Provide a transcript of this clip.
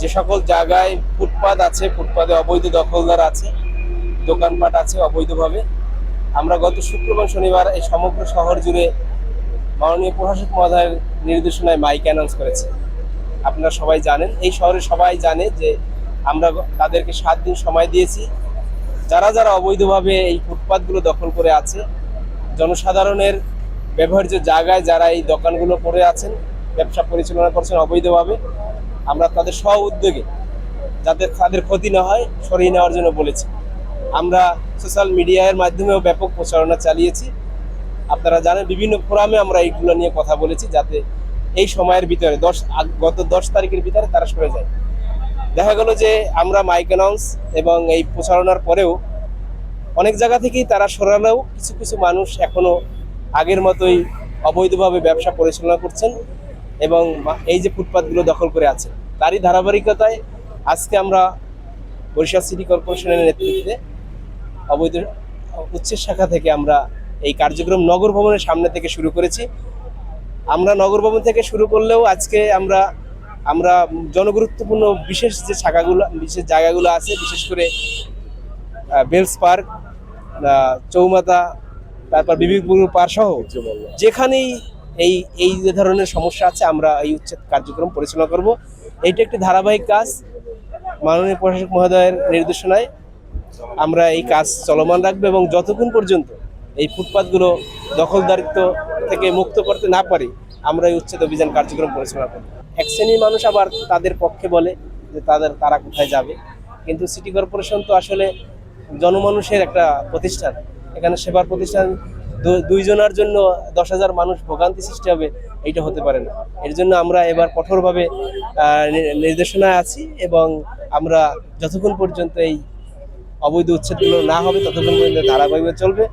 যে সকল জায়গায় ফুটপাত আছে, ফুটপাতে অবৈধ দখলদার আছে, দোকানপাট আছে অবৈধভাবে, আমরা গত শুক্রবার শনিবার এই সমগ্র শহর জুড়ে মাননীয় প্রশাসক মহোদয়ের নির্দেশনায় মাইক অ্যানাউন্স করেছে। আপনারা সবাই জানেন, এই শহরে সবাই জানে যে আমরা তাদেরকে 7 দিন সময় দিয়েছি। যারা যারা অবৈধভাবে এই ফুটপাতগুলো দখল করে আছে, জনসাধারণের ব্যবহার্য জায়গায় যারা এই দোকানগুলো করে আছেন, ব্যবসা পরিচালনা করছেন অবৈধভাবে, আমরা তাদের স্ব উদ্যোগে যাতে তাদের ক্ষতি না হয় সরিয়ে নেওয়ার জন্য বলেছি। আমরা সোশ্যাল মিডিয়ার মাধ্যমেও ব্যাপক প্রচারণা চালিয়েছি। আপনারা জানেন বিভিন্ন ফোরামে আমরা এইগুলো নিয়ে কথা বলেছি যাতে এই সময়ের ভিতরে গত 10 তারিখের ভিতরে তারা সরে যায়। দেখা গেল যে আমরা মাইক অ্যানাউন্স এবং এই প্রচারণার পরেও অনেক জায়গা থেকেই তারা সরালেও কিছু কিছু মানুষ এখনো আগের মতোই অবৈধভাবে ব্যবসা পরিচালনা করছেন এবং এই যে ফুটপাতগুলো দখল করে আছে, তারই ধারাবাহিকতায় আজকে আমরা বরিশাল সিটি কর্পোরেশনের নেতৃত্বে অবৈধ উচ্ছেদ শাখা থেকে আমরা এই কার্যক্রম নগর ভবনের সামনে থেকে শুরু করেছি। আমরা নগর ভবন থেকে শুরু করলেও আজকে আমরা জনগুরুত্বপূর্ণ বিশেষ যে শাখাগুলো, বিশেষ জায়গাগুলো আছে, বিশেষ করে বেলস পার্ক, চৌমাথা, তারপর বিবেকপুর পার সহ যেখানেই এই এই যে ধরনের সমস্যা আছে আমরা এই উচ্ছেদ কার্যক্রম পরিচালনা করব। এইটা একটি ধারাবাহিক কাজ। মাননীয় প্রশাসক মহোদয়ের নির্দেশনায় আমরা এই কাজ চলমান রাখবো এবং যতক্ষণ পর্যন্ত এই ফুটপাতগুলো দখলদারিত্ব থেকে মুক্ত করতে না পারি আমরা এই উচ্ছেদ অভিযান কার্যক্রম পরিচালনা করব। এক শ্রেণীর মানুষ আবার তাদের পক্ষে বলে যে তারা কোথায় যাবে, কিন্তু সিটি কর্পোরেশন তো আসলে জনমানুষের একটা প্রতিষ্ঠান। এখানে সেবার প্রতিষ্ঠান, 2 জনের জন্য 10,000 মানুষ ভোগান্তি সৃষ্টি হবে, এইটা হতে পারে না। এর জন্য আমরা এবার কঠোরভাবে নির্দেশনায় আছি এবং আমরা যতক্ষণ পর্যন্ত এই অবৈধ উচ্ছেদগুলো না হবে ততক্ষণ পর্যন্ত ধারাবাহিকভাবে চলবে।